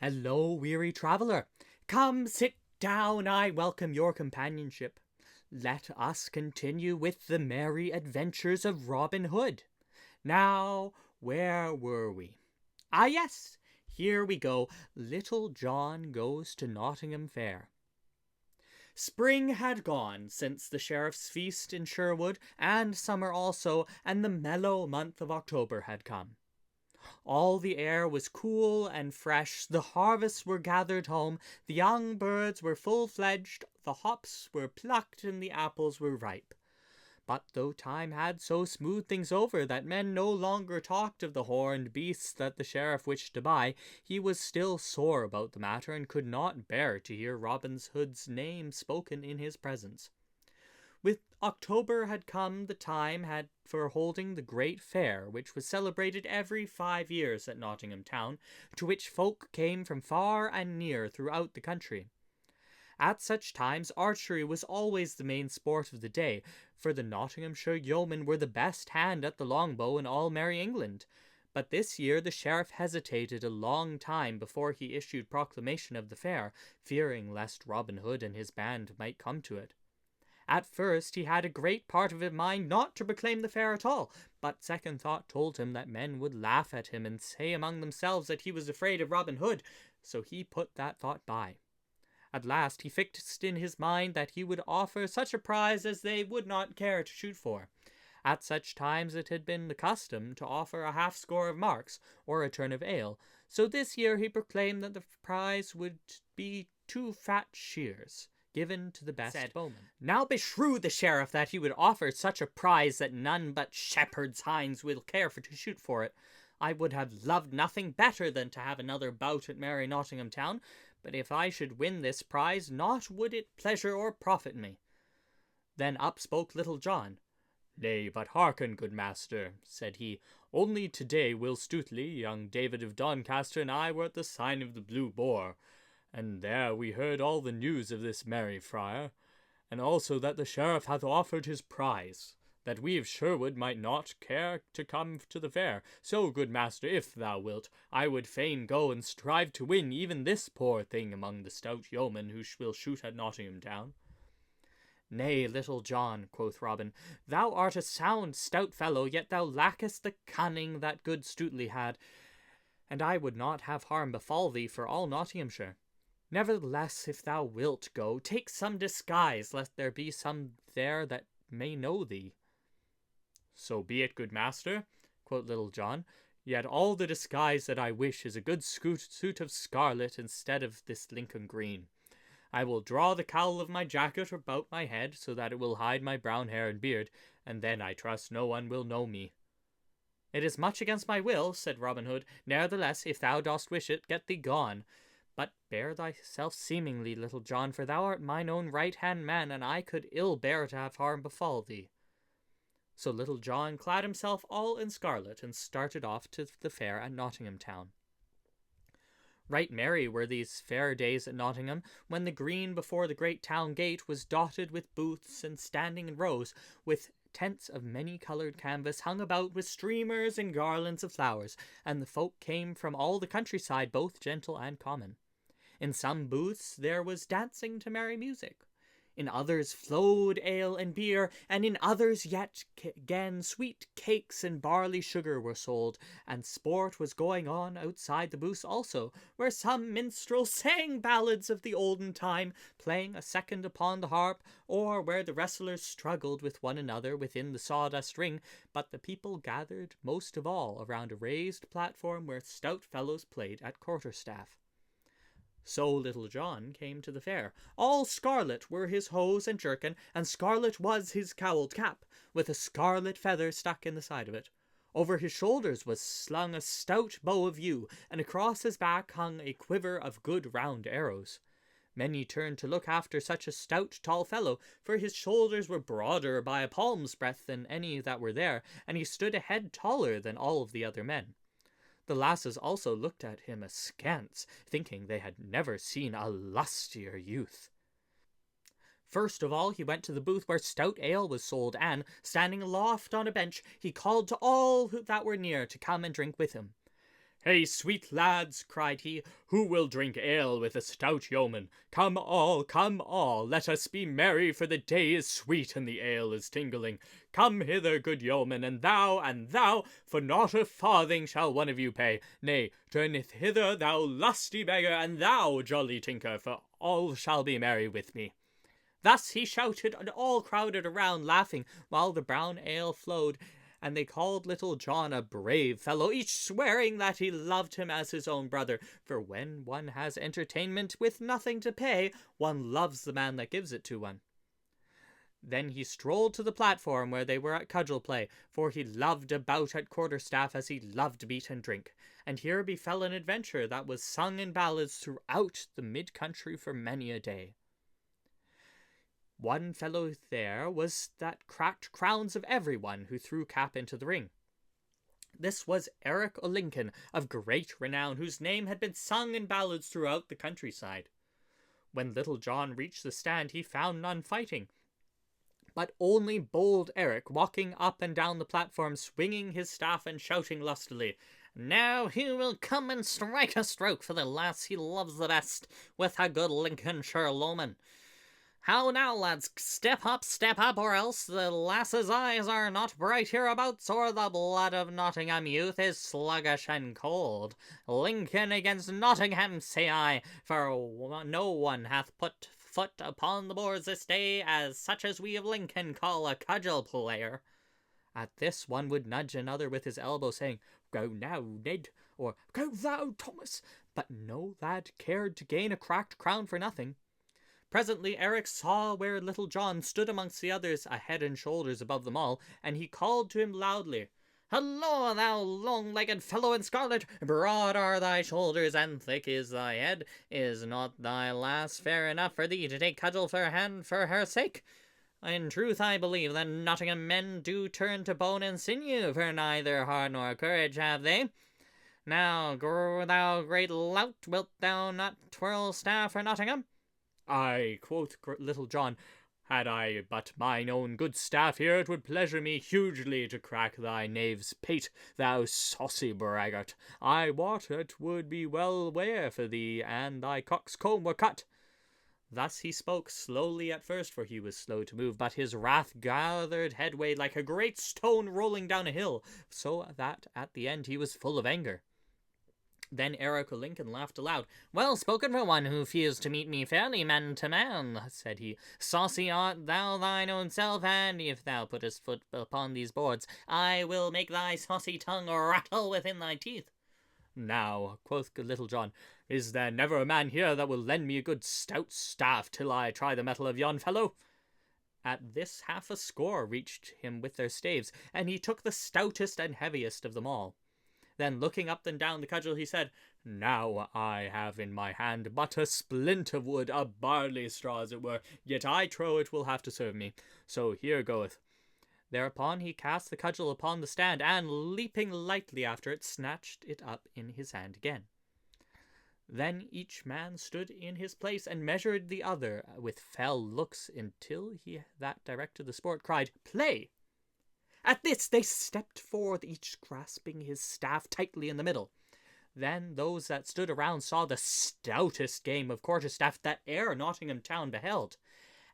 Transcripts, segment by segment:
Hello, weary traveller. Come, sit down, I welcome your companionship. Let us continue with the merry adventures of Robin Hood. Now, where were we? Ah, yes, here we go. Little John goes to Nottingham Fair. Spring had gone since the sheriff's feast in Sherwood, and summer also, and the mellow month of October had come. All the air was cool and fresh, the harvests were gathered home, the young birds were full-fledged, the hops were plucked, and the apples were ripe. But though time had so smoothed things over that men no longer talked of the horned beasts that the sheriff wished to buy, he was still sore about the matter, and could not bear to hear Robin Hood's name spoken in his presence. With October had come the time had for holding the great fair, which was celebrated every 5 years at Nottingham town, to which folk came from far and near throughout the country. At such times archery was always the main sport of the day, for the Nottinghamshire yeomen were the best hand at the longbow in all merry England. But this year the sheriff hesitated a long time before he issued proclamation of the fair, fearing lest Robin Hood and his band might come to it. At first he had a great part of his mind not to proclaim the fair at all, but second thought told him that men would laugh at him and say among themselves that he was afraid of Robin Hood, so he put that thought by. At last he fixed in his mind that he would offer such a prize as they would not care to shoot for. At such times it had been the custom to offer a half-score of marks, or a turn of ale, so this year he proclaimed that the prize would be 2 fat shears, given to the best bowman. Now beshrew the sheriff that he would offer such a prize that none but shepherd's hinds will care to shoot for it. I would have loved nothing better than to have another bout at merry Nottingham town, but if I should win this prize, naught would it pleasure or profit me. Then up spoke Little John. Nay, but hearken, good master, said he. Only to-day Will Stuteley, young David of Doncaster, and I were at the sign of the Blue Boar, and there we heard all the news of this merry friar, and also that the sheriff hath offered his prize, that we of Sherwood might not care to come to the fair. So, good master, if thou wilt, I would fain go and strive to win even this poor thing among the stout yeomen who will shoot at Nottingham town. Nay, Little John, quoth Robin, thou art a sound, stout fellow, yet thou lackest the cunning that good Stuteley had, and I would not have harm befall thee for all Nottinghamshire. Nevertheless, if thou wilt go, take some disguise, lest there be some there that may know thee. So be it, good master, quoth Little John, yet all the disguise that I wish is a good suit of scarlet instead of this Lincoln green. I will draw the cowl of my jacket about my head, so that it will hide my brown hair and beard, and then I trust no one will know me. It is much against my will, said Robin Hood. Nevertheless, if thou dost wish it, get thee gone. But bear thyself seemingly, Little John, for thou art mine own right-hand man, and I could ill bear to have harm befall thee. So Little John clad himself all in scarlet, and started off to the fair at Nottingham town. Right merry were these fair days at Nottingham, when the green before the great town gate was dotted with booths, and standing in rows, with tents of many-coloured canvas hung about with streamers and garlands of flowers, and the folk came from all the countryside, both gentle and common. In some booths there was dancing to merry music. In others flowed ale and beer, and in others yet again sweet cakes and barley sugar were sold, and sport was going on outside the booths also, where some minstrel sang ballads of the olden time, playing a second upon the harp, or where the wrestlers struggled with one another within the sawdust ring, but the people gathered most of all around a raised platform where stout fellows played at quarterstaff. So Little John came to the fair. All scarlet were his hose and jerkin, and scarlet was his cowled cap, with a scarlet feather stuck in the side of it. Over his shoulders was slung a stout bow of yew, and across his back hung a quiver of good round arrows. Many turned to look after such a stout tall fellow, for his shoulders were broader by a palm's breadth than any that were there, and he stood a head taller than all of the other men. The lasses also looked at him askance, thinking they had never seen a lustier youth. First of all he went to the booth where stout ale was sold, and, standing aloft on a bench, he called to all that were near to come and drink with him. "Hey, sweet lads," cried he, "who will drink ale with a stout yeoman? Come all, let us be merry, for the day is sweet and the ale is tingling. Come hither, good yeoman, and thou, for not a farthing shall one of you pay. Nay, turn hither, thou lusty beggar, and thou, jolly tinker, for all shall be merry with me." Thus he shouted, and all crowded around, laughing, while the brown ale flowed, and they called Little John a brave fellow, each swearing that he loved him as his own brother, for when one has entertainment with nothing to pay, one loves the man that gives it to one. Then he strolled to the platform where they were at cudgel play, for he loved a bout at quarterstaff as he loved meat and drink, and here befell an adventure that was sung in ballads throughout the mid-country for many a day. One fellow there was that cracked crowns of everyone who threw cap into the ring. This was Eric o' Lincoln, of great renown, whose name had been sung in ballads throughout the countryside. When Little John reached the stand, he found none fighting, but only bold Eric walking up and down the platform, swinging his staff and shouting lustily, "Now who will come and strike a stroke for the lass he loves the best, with a good Lincolnshire loman? How now, lads, step up, or else the lass's eyes are not bright hereabouts, or the blood of Nottingham youth is sluggish and cold. Lincoln against Nottingham, say I, for no one hath put foot upon the boards this day as such as we of Lincoln call a cudgel player." At this one would nudge another with his elbow, saying, "Go now, Ned," or "Go thou, Thomas," but no lad cared to gain a cracked crown for nothing. Presently Eric saw where Little John stood amongst the others, a head and shoulders above them all, and he called to him loudly, "Halloa, thou long-legged fellow in scarlet! Broad are thy shoulders, and thick is thy head. Is not thy lass fair enough for thee to take cudgel for her sake? In truth, I believe that Nottingham men do turn to bone and sinew, for neither heart nor courage have they. Now, thou great lout, wilt thou not twirl staff for Nottingham?" "Ay," quoth Little John, "had I but mine own good staff here, it would pleasure me hugely to crack thy knave's pate, thou saucy braggart. I wot it would be well wear for thee, and thy cock's comb were cut." Thus he spoke slowly at first, for he was slow to move, but his wrath gathered headway like a great stone rolling down a hill, so that at the end he was full of anger. Then Eric o' Lincoln laughed aloud. "Well spoken for one who fears to meet me fairly man to man," said he. "Saucy art thou thine own self, and if thou puttest foot upon these boards, I will make thy saucy tongue rattle within thy teeth." "Now," quoth Little John, "is there never a man here that will lend me a good stout staff till I try the mettle of yon fellow?" At this half a score reached him with their staves, and he took the stoutest and heaviest of them all. Then, looking up and down the cudgel, he said, "Now I have in my hand but a splint of wood, a barley straw as it were, yet I trow it will have to serve me. So here goeth." Thereupon he cast the cudgel upon the stand, and, leaping lightly after it, snatched it up in his hand again. Then each man stood in his place and measured the other with fell looks, until he that directed the sport cried, "Play!" At this they stepped forth, each grasping his staff tightly in the middle. Then those that stood around saw the stoutest game of quarterstaff that e'er Nottingham town beheld.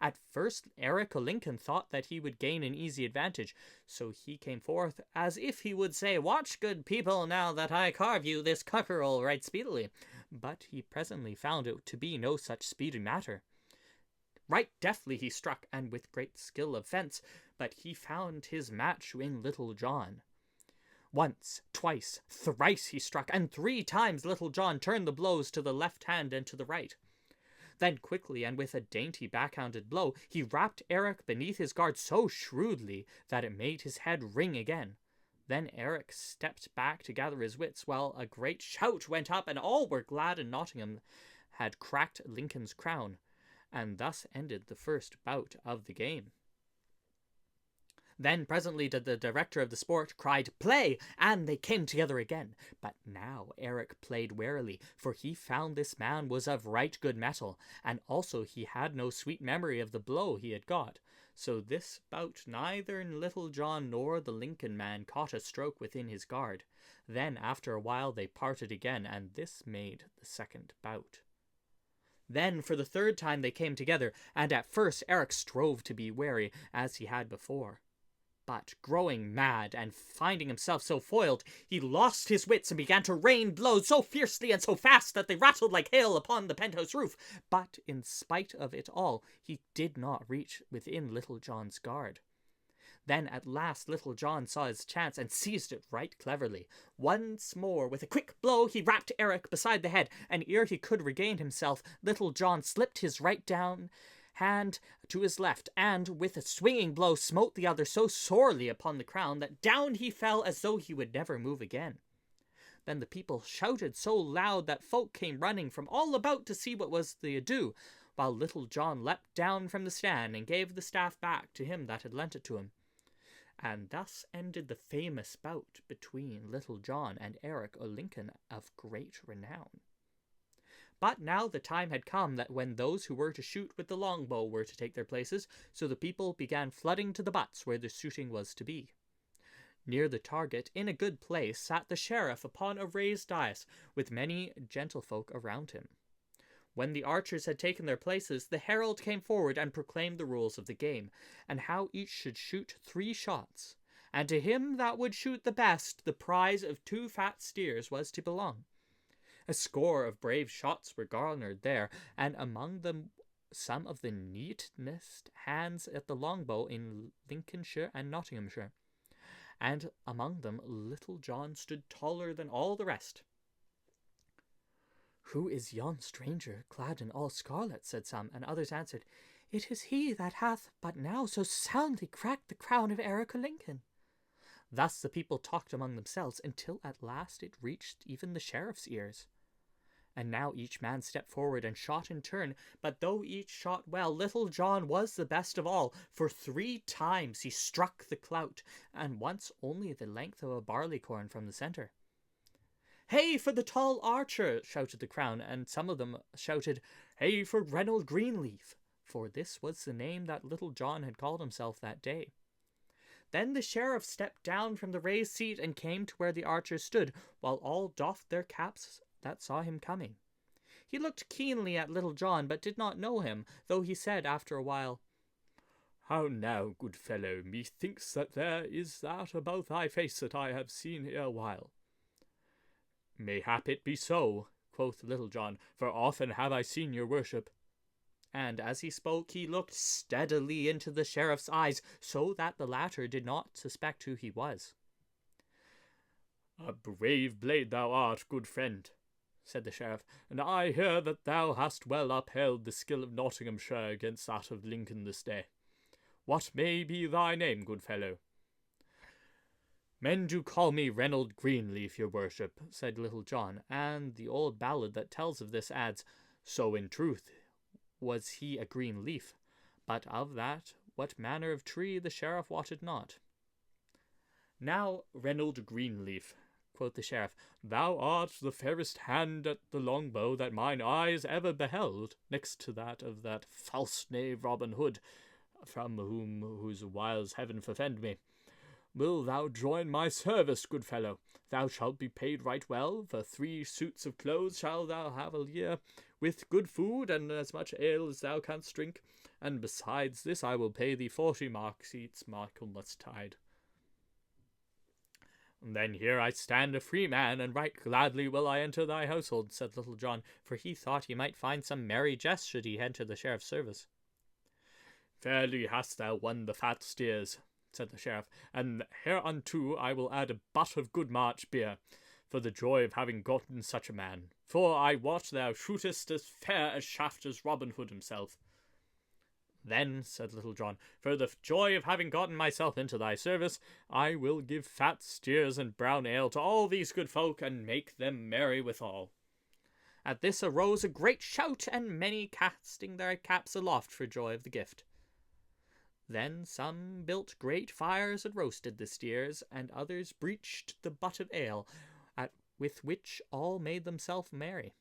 At first Eric o' Lincoln thought that he would gain an easy advantage, so he came forth as if he would say, "Watch, good people, now that I carve you this cockerel right speedily." But he presently found it to be no such speedy matter. Right deftly he struck, and with great skill of fence, but he found his match in Little John. Once, twice, thrice he struck, and 3 times Little John turned the blows to the left hand and to the right. Then quickly, and with a dainty backhanded blow, he rapped Eric beneath his guard so shrewdly that it made his head ring again. Then Eric stepped back to gather his wits, while a great shout went up, and all were glad in Nottingham had cracked Lincoln's crown. And thus ended the first bout of the game. Then presently the director of the sport cried, "Play!" and they came together again. But now Eric played warily, for he found this man was of right good mettle, and also he had no sweet memory of the blow he had got. So this bout neither Little John nor the Lincoln man caught a stroke within his guard. Then after a while they parted again, and this made the second bout. Then for the third time they came together, and at first Eric strove to be wary, as he had before. But, growing mad, and finding himself so foiled, he lost his wits and began to rain blows so fiercely and so fast that they rattled like hail upon the penthouse roof. But, in spite of it all, he did not reach within Little John's guard. Then at last Little John saw his chance and seized it right cleverly. Once more, with a quick blow, he rapped Eric beside the head, and ere he could regain himself, Little John slipped his right down hand to his left, and with a swinging blow smote the other so sorely upon the crown that down he fell as though he would never move again. Then the people shouted so loud that folk came running from all about to see what was the ado, while Little John leapt down from the stand and gave the staff back to him that had lent it to him. And thus ended the famous bout between Little John and Eric o' Lincoln of great renown. But now the time had come that when those who were to shoot with the longbow were to take their places, so the people began flooding to the butts where the shooting was to be. Near the target, in a good place, sat the sheriff upon a raised dais, with many gentlefolk around him. When the archers had taken their places, the herald came forward and proclaimed the rules of the game, and how each should shoot 3 shots, and to him that would shoot the best, the prize of 2 fat steers was to belong. A score of brave shots were garnered there, and among them some of the neatest hands at the longbow in Lincolnshire and Nottinghamshire. And among them Little John stood taller than all the rest. "Who is yon stranger, clad in all scarlet?" said some, and others answered, "It is he that hath but now so soundly cracked the crown of Eric o' Lincoln." Thus the people talked among themselves, until at last it reached even the sheriff's ears. And now each man stepped forward and shot in turn, but though each shot well, Little John was the best of all, for 3 times he struck the clout, and once only the length of a barleycorn from the centre. "Hey for the tall archer!" shouted the crown, and some of them shouted, "Hey for Reynold Greenleaf!" for this was the name that Little John had called himself that day. Then the sheriff stepped down from the raised seat and came to where the archers stood, while all doffed their caps that saw him coming. He looked keenly at Little John, but did not know him, though he said after a while, "How now, good fellow, methinks that there is that about thy face that I have seen ere while." "Mayhap it be so," quoth Little John, "for often have I seen your worship." And as he spoke, he looked steadily into the sheriff's eyes, so that the latter did not suspect who he was. "A brave blade thou art, good friend," said the sheriff, "and I hear that thou hast well upheld the skill of Nottinghamshire against that of Lincoln this day. What may be thy name, good fellow?" "Men do call me Reynold Greenleaf, your worship," said Little John, and the old ballad that tells of this adds, "So in truth was he a green leaf, but of that what manner of tree the sheriff wotted not." "Now, Reynold Greenleaf," quoth the sheriff, "thou art the fairest hand at the longbow that mine eyes ever beheld, next to that of that false knave Robin Hood, from whose wiles heaven forfend me. Will thou join my service, good fellow? Thou shalt be paid right well, for 3 suits of clothes shalt thou have a year, with good food and as much ale as thou canst drink, and besides this I will pay thee 40 marks each Michaelmas tide." "Then here I stand a free man, and right gladly will I enter thy household," said Little John, for he thought he might find some merry jest should he enter the sheriff's service. "Fairly hast thou won the fat steers," said the sheriff, "and hereunto I will add a butt of good March beer, for the joy of having gotten such a man. For I wot thou shootest as fair a shaft as Robin Hood himself." "Then," said Little John, "for the joy of having gotten myself into thy service, I will give fat steers and brown ale to all these good folk, and make them merry withal." At this arose a great shout, and many casting their caps aloft for joy of the gift. Then some built great fires and roasted the steers, and others breached the butt of ale, with which all made themselves merry.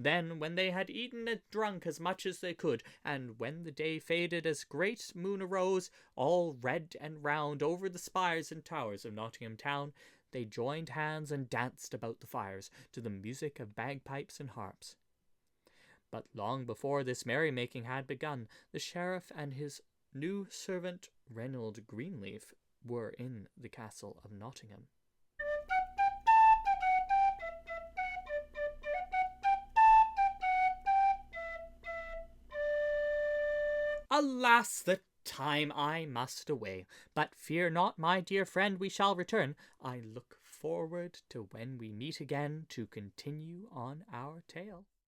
Then, when they had eaten and drunk as much as they could, and when the day faded as great moon arose, all red and round over the spires and towers of Nottingham town, they joined hands and danced about the fires to the music of bagpipes and harps. But long before this merrymaking had begun, the sheriff and his new servant Reynold Greenleaf were in the castle of Nottingham. Alas, the time I must away. But fear not, my dear friend, we shall return. I look forward to when we meet again to continue on our tale.